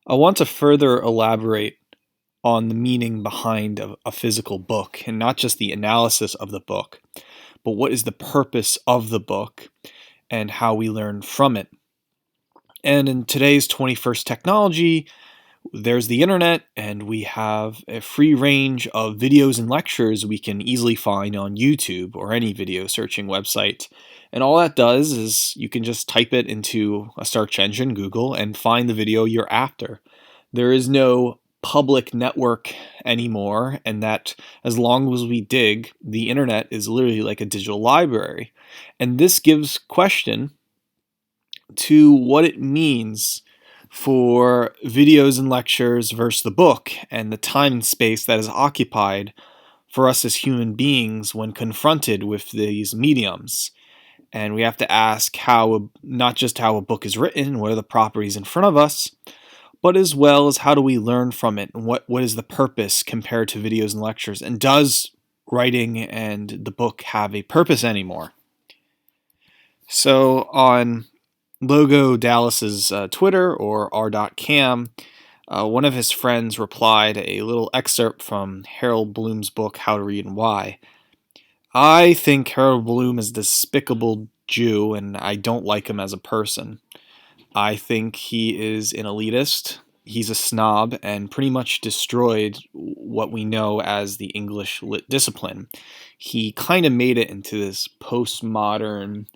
I want to further elaborate on the meaning behind a physical book and not just the analysis of the book, but what is the purpose of the book and how we learn from it. And in today's 21st technology, there's the internet, and we have a free range of videos and lectures we can easily find on YouTube or any video searching website. And all that does is you can just type it into a search engine, Google, and find the video you're after. There is no public network anymore, and that as long as we dig, the internet is literally like a digital library. And this gives question to what it means for videos and lectures versus the book and the time and space that is occupied for us as human beings when confronted with these mediums. And we have to ask how, not just how a book is written, what are the properties in front of us, but as well as how do we learn from it and what is the purpose compared to videos and lectures, and does writing and the book have a purpose anymore? So on Logo Dallas's Twitter, or r.cam, one of his friends replied a little excerpt from Harold Bloom's book, How to Read and Why. I think Harold Bloom is a despicable Jew, and I don't like him as a person. I think he is an elitist. He's a snob and pretty much destroyed what we know as the English lit discipline. He kind of made it into this postmodern,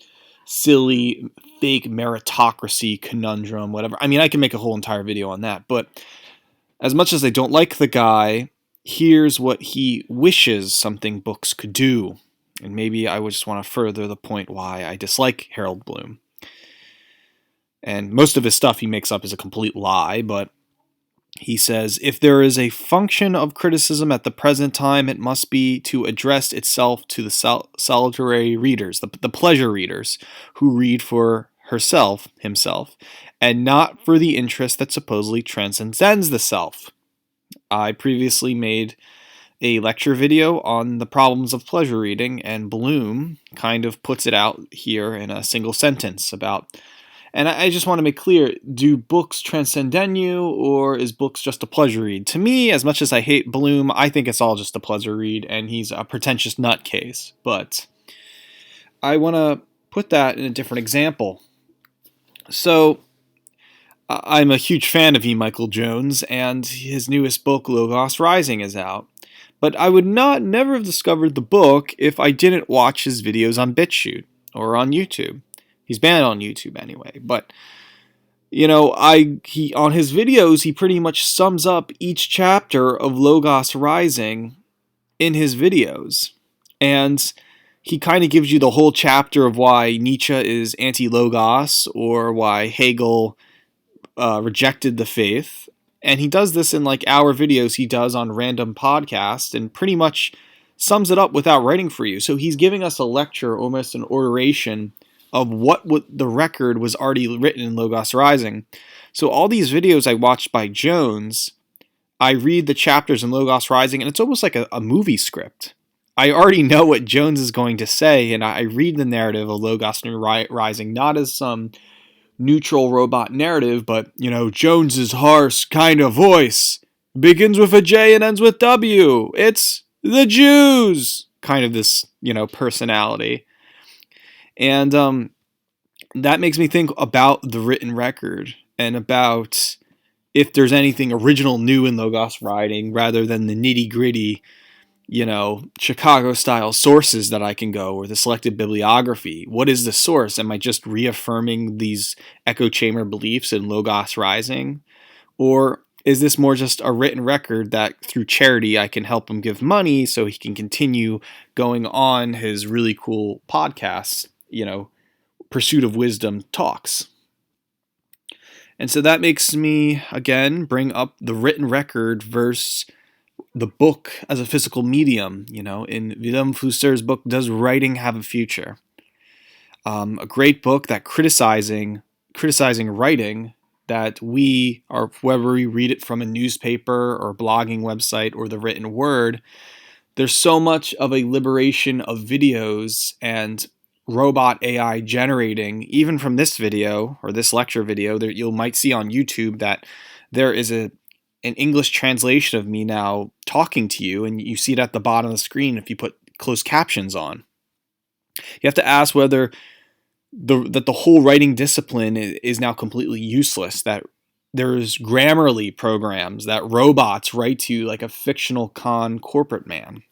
silly, fake meritocracy conundrum, whatever. I mean, I can make a whole entire video on that, but as much as I don't like the guy, here's what he wishes something books could do. And maybe I would just want to further the point why I dislike Harold Bloom. And most of his stuff he makes up is a complete lie, but he says, if there is a function of criticism at the present time, it must be to address itself to the solitary readers, the pleasure readers, who read for himself, and not for the interest that supposedly transcends the self. I previously made a lecture video on the problems of pleasure reading, and Bloom kind of puts it out here in a single sentence about. And I just want to make clear, do books transcend you, or is books just a pleasure read? To me, as much as I hate Bloom, I think it's all just a pleasure read, and he's a pretentious nutcase. But I want to put that in a different example. So, I'm a huge fan of E. Michael Jones, and his newest book, Logos Rising, is out. But I would never have discovered the book if I didn't watch his videos on BitChute or on YouTube. He's banned on YouTube anyway, but he on his videos he pretty much sums up each chapter of Logos Rising in his videos, and he kind of gives you the whole chapter of why Nietzsche is anti-logos or why Hegel rejected the faith, and he does this in like hour videos he does on random podcasts, and pretty much sums it up without writing for you. So he's giving us a lecture, almost an oration, of what the record was already written in Logos Rising. So all these videos I watched by Jones, I read the chapters in Logos Rising, and it's almost like a movie script. I already know what Jones is going to say, and I read the narrative of Logos Rising, not as some neutral robot narrative, but, Jones's harsh kind of voice begins with a J and ends with W. It's the Jews! Kind of this, personality. And that makes me think about the written record and about if there's anything original new in Logos Rising rather than the nitty-gritty, Chicago-style sources that I can go, or the selected bibliography. What is the source? Am I just reaffirming these echo chamber beliefs in Logos Rising? Or is this more just a written record that through charity I can help him give money so he can continue going on his really cool podcasts, Pursuit of Wisdom talks? And so that makes me, again, bring up the written record versus the book as a physical medium. In Willem Flusser's book, Does Writing Have a Future? A great book that criticizing writing, that we, or whether we read it from a newspaper or blogging website or the written word, there's so much of a liberation of videos and robot AI generating, even from this video or this lecture video that you might see on YouTube, that there is an English translation of me now talking to you, and you see it at the bottom of the screen if you put closed captions on. You have to ask whether that the whole writing discipline is now completely useless, that there's Grammarly programs, that robots write to you like a fictional corporate man.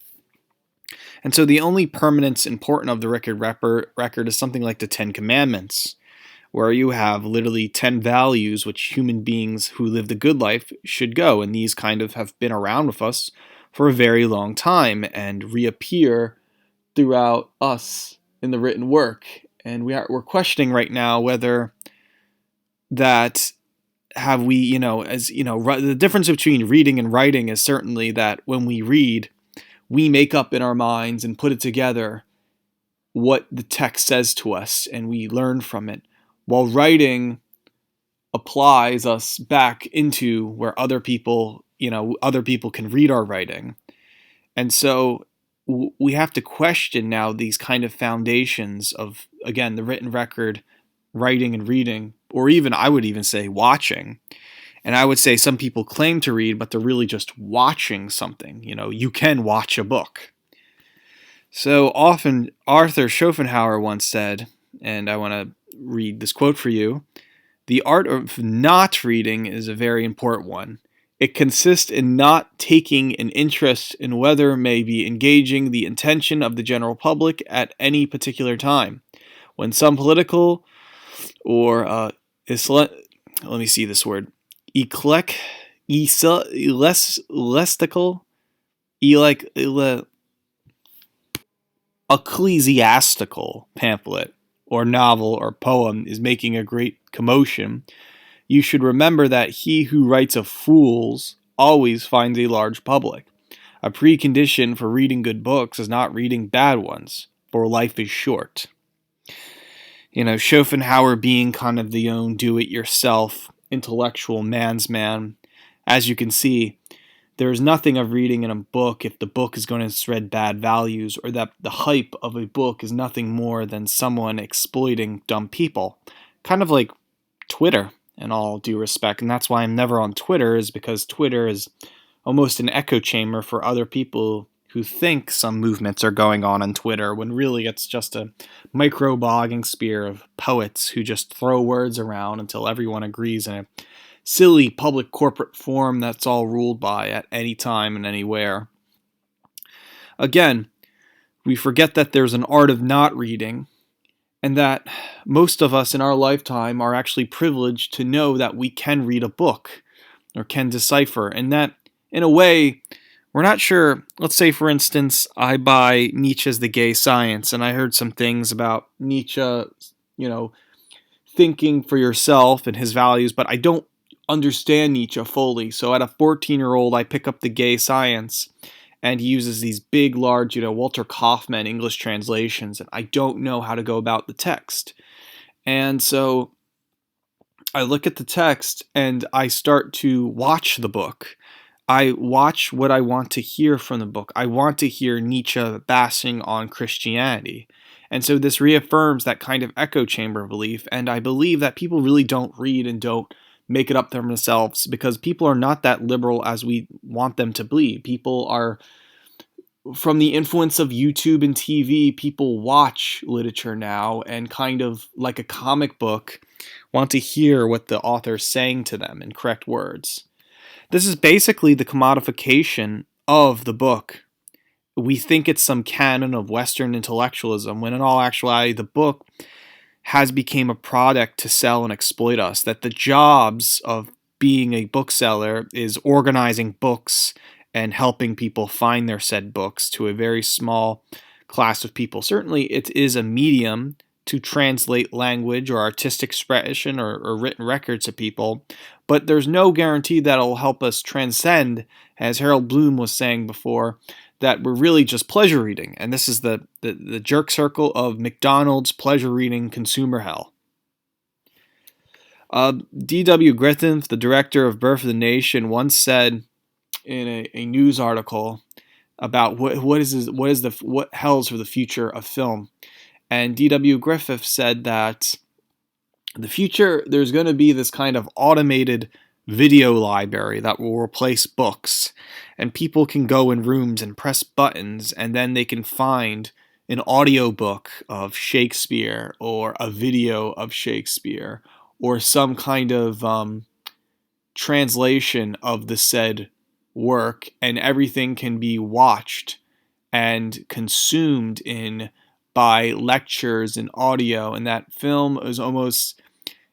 And so the only permanence important of the record is something like the Ten Commandments, where you have literally 10 values which human beings who live the good life should go. And these kind of have been around with us for a very long time and reappear throughout us in the written work. And we're questioning right now whether that have we, the difference between reading and writing is certainly that when we read, we make up in our minds and put it together what the text says to us, and we learn from it, while writing applies us back into where other people can read our writing. And so we have to question now these kind of foundations of, again, the written record, writing and reading, or even, I would even say, watching. And I would say some people claim to read, but they're really just watching something. You can watch a book. So often, Arthur Schopenhauer once said, and I want to read this quote for you, "The art of not reading is a very important one. It consists in not taking an interest in whether may be engaging the attention of the general public at any particular time. When some political or let me see this word, ecclesiastical pamphlet or novel or poem is making a great commotion, you should remember that he who writes of fools always finds a large public. A precondition for reading good books is not reading bad ones, for life is short." Schopenhauer being kind of the own do-it-yourself intellectual man's man. As you can see, there is nothing of reading in a book if the book is going to spread bad values, or that the hype of a book is nothing more than someone exploiting dumb people. Kind of like Twitter, in all due respect. And that's why I'm never on Twitter, is because Twitter is almost an echo chamber for other people who think some movements are going on Twitter, when really it's just a micro-blogging sphere of poets who just throw words around until everyone agrees in a silly public corporate form that's all ruled by at any time and anywhere. Again, we forget that there's an art of not reading, and that most of us in our lifetime are actually privileged to know that we can read a book or can decipher, and that in a way we're not sure. Let's say, for instance, I buy Nietzsche's The Gay Science, and I heard some things about Nietzsche, thinking for yourself and his values, but I don't understand Nietzsche fully. So at a 14-year-old, I pick up The Gay Science, and he uses these big, large, Walter Kaufmann English translations, and I don't know how to go about the text. And so I look at the text, and I start to watch the book. I watch what I want to hear from the book. I want to hear Nietzsche bashing on Christianity. And so this reaffirms that kind of echo chamber belief, and I believe that people really don't read and don't make it up themselves because people are not that liberal as we want them to be. People are, from the influence of YouTube and TV, people watch literature now and kind of like a comic book want to hear what the author's saying to them in correct words. This is basically the commodification of the book. We think it's some canon of Western intellectualism, when in all actuality the book has become a product to sell and exploit us. That the jobs of being a bookseller is organizing books and helping people find their said books to a very small class of people. Certainly it is a medium to translate language or artistic expression or written records to people, but there's no guarantee that it'll help us transcend, as Harold Bloom was saying before, that we're really just pleasure reading. And this is the jerk circle of McDonald's pleasure reading consumer hell. D.W. Griffith, the director of Birth of the Nation, once said in a news article about what hell's for the future of film. And D.W. Griffith said that the future, there's going to be this kind of automated video library that will replace books, and people can go in rooms and press buttons, and then they can find an audiobook of Shakespeare or a video of Shakespeare or some kind of translation of the said work, and everything can be watched and consumed in by lectures and audio. And that film is almost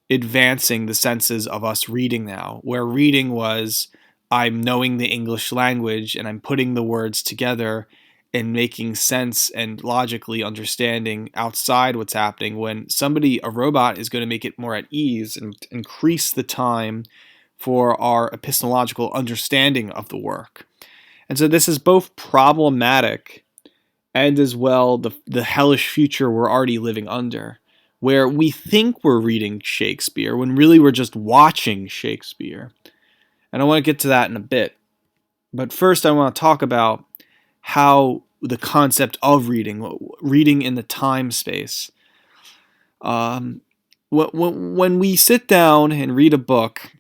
advancing the senses of us reading now, where reading was I'm knowing the English language and I'm putting the words together and making sense and logically understanding outside what's happening. When a robot is going to make it more at ease and increase the time for our epistemological understanding of the work. And so this is both problematic and as well the hellish future we're already living under, where we think we're reading Shakespeare when really we're just watching Shakespeare. And I want to get to that in a bit. But first I want to talk about how the concept of reading in the time space. When we sit down and read a book,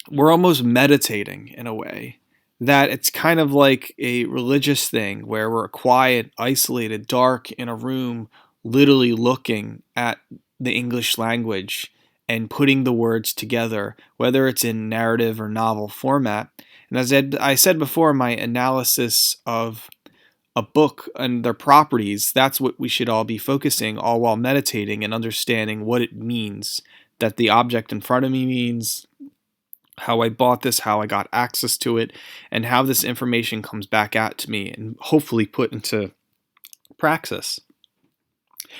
we're almost meditating in a way. That it's kind of like a religious thing where we're quiet, isolated, dark in a room, literally looking at the English language and putting the words together, whether it's in narrative or novel format. And as I said before in my analysis of a book and their properties, that's what we should all be focusing, all while meditating and understanding what it means, that the object in front of me means, how I bought this, how I got access to it, and how this information comes back out to me and hopefully put into praxis.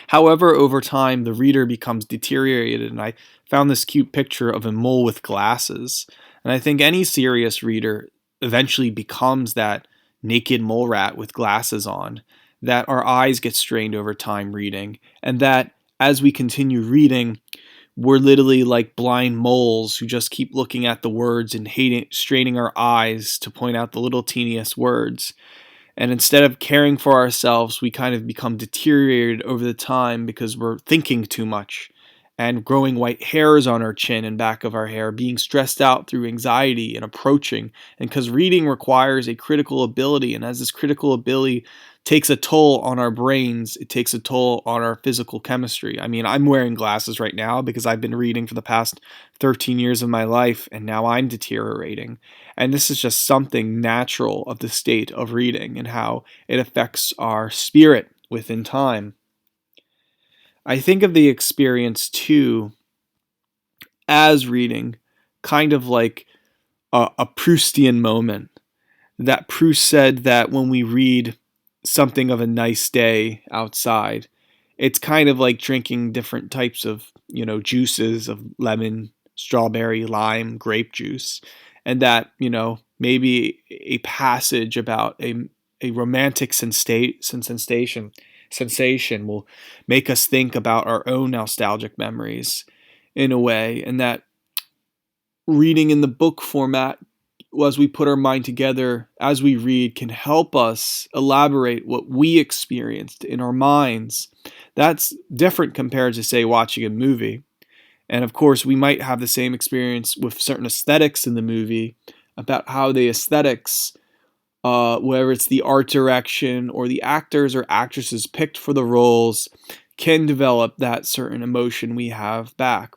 However, over time, the reader becomes deteriorated, and I found this cute picture of a mole with glasses. And I think any serious reader eventually becomes that naked mole rat with glasses on, that our eyes get strained over time reading, and that as we continue reading, we're literally like blind moles who just keep looking at the words and straining our eyes to point out the little teeniest words. And instead of caring for ourselves, we kind of become deteriorated over the time because we're thinking too much and growing white hairs on our chin and back of our hair, being stressed out through anxiety and approaching. And because reading requires a critical ability, and as this critical ability takes a toll on our brains, it takes a toll on our physical chemistry. I mean, I'm wearing glasses right now because I've been reading for the past 13 years of my life, and now I'm deteriorating. And this is just something natural of the state of reading and how it affects our spirit within time. I think of the experience too as reading kind of like a Proustian moment. That Proust said that when we read something of a nice day outside, it's kind of like drinking different types of, juices of lemon, strawberry, lime, grape juice. And that, maybe a passage about a romantic sensation will make us think about our own nostalgic memories in a way, and that reading in the book format, as we put our mind together as we read, can help us elaborate what we experienced in our minds. That's different compared to, say, watching a movie. And of course, we might have the same experience with certain aesthetics in the movie, about how the aesthetics, whether it's the art direction or the actors or actresses picked for the roles, can develop that certain emotion we have back.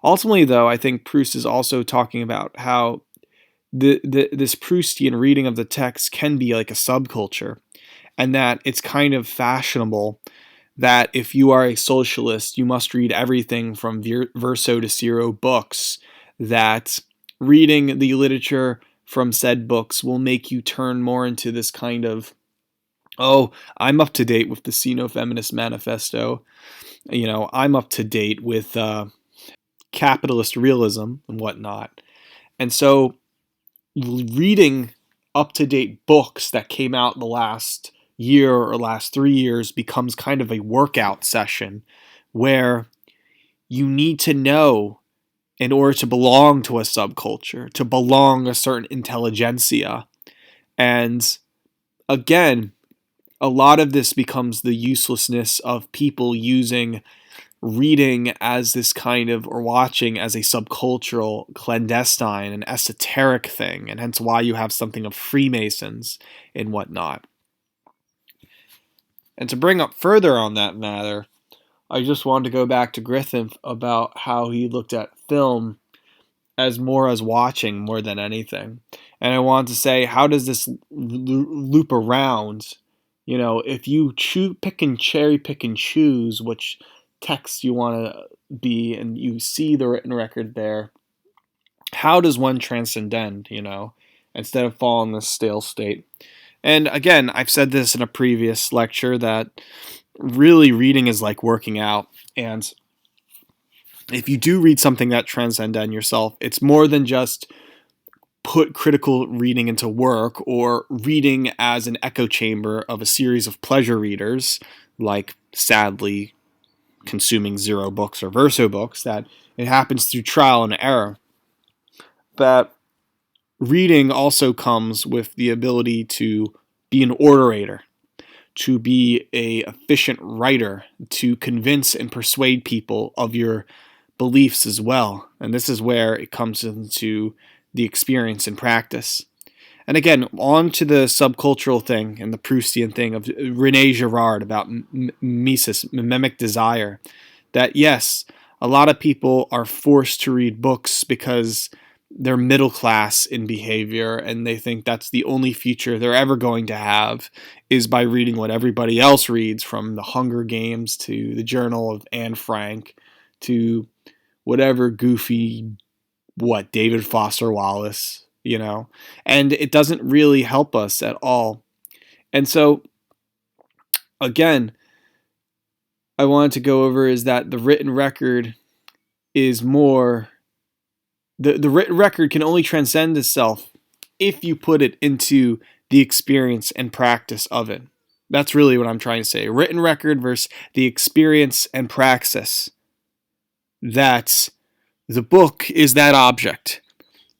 Ultimately, though, I think Proust is also talking about how this Proustian reading of the text can be like a subculture, and that it's kind of fashionable that if you are a socialist, you must read everything from verso to Ciro books, that reading the literature from said books will make you turn more into this kind of, oh, I'm up to date with the Sino-Feminist Manifesto. I'm up to date with capitalist realism and whatnot. And so reading up-to-date books that came out in the last year or last 3 years becomes kind of a workout session where you need to know in order to belong to a subculture, to belong a certain intelligentsia. And again, a lot of this becomes the uselessness of people using reading as this kind of, or watching as a subcultural, clandestine, and esoteric thing, and hence why you have something of Freemasons and whatnot. And to bring up further on that matter, I just wanted to go back to Griffith about how he looked at film as watching more than anything. And I wanted to say, how does this loop around? You know, if you cherry pick and choose which text you want to be, and you see the written record there, how does one transcend, instead of fall in this stale state? And again, I've said this in a previous lecture that really reading is like working out. And if you do read something that transcends yourself, it's more than just put critical reading into work, or reading as an echo chamber of a series of pleasure readers, like sadly consuming Zero books or Verso books, that it happens through trial and error. That reading also comes with the ability to be an orator, to be an efficient writer, to convince and persuade people of your beliefs as well. And this is where it comes into the experience and practice. And again, on to the subcultural thing and the Proustian thing of René Girard about mimesis, mimic desire. That yes, a lot of people are forced to read books because they're middle class in behavior, and they think that's the only future they're ever going to have, is by reading what everybody else reads, from the Hunger Games to the Journal of Anne Frank to whatever goofy, David Foster Wallace, and it doesn't really help us at all. And so, again, I wanted to go over is that the written record is more, the written record can only transcend itself if you put it into the experience and practice of it. That's really what I'm trying to say. Written record versus the experience and praxis. That's the book is that object,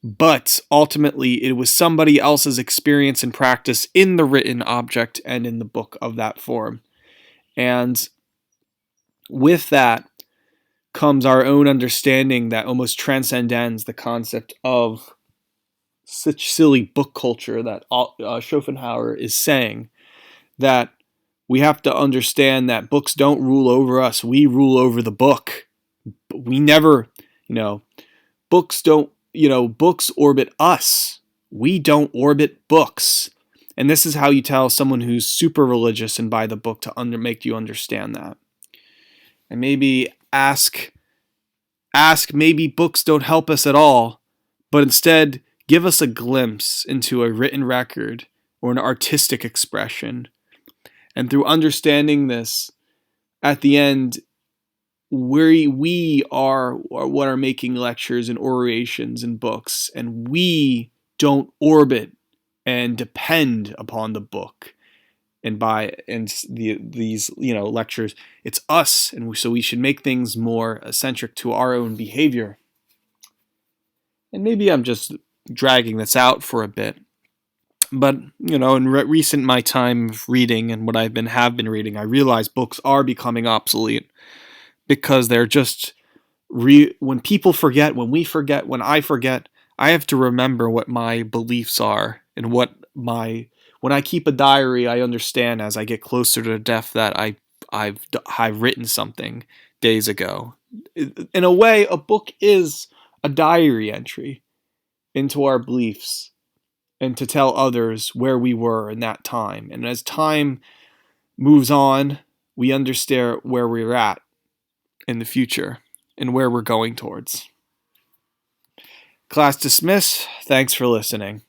but ultimately it was somebody else's experience and practice in the written object and in the book of that form. And with that comes our own understanding that almost transcends the concept of such silly book culture that Schopenhauer is saying, that we have to understand that books don't rule over us, we rule over the book. We never, books don't, books orbit us. We don't orbit books. And this is how you tell someone who's super religious and by the book to make you understand that. And maybe ask maybe books don't help us at all, but instead give us a glimpse into a written record or an artistic expression. And through understanding this, at the end, we are what are making lectures and orations and books, and we don't orbit and depend upon the book and these lectures. It's us, and so we should make things more eccentric to our own behavior. And maybe I'm just dragging this out for a bit, but in recent my time of reading and what have been reading, I realize books are becoming obsolete. Because they're just, when people forget, when we forget, when I forget, I have to remember what my beliefs are, and when I keep a diary, I understand as I get closer to death that I've written something days ago. In a way, a book is a diary entry into our beliefs and to tell others where we were in that time. And as time moves on, we understand where we're at in the future and where we're going towards. Class dismissed. Thanks for listening.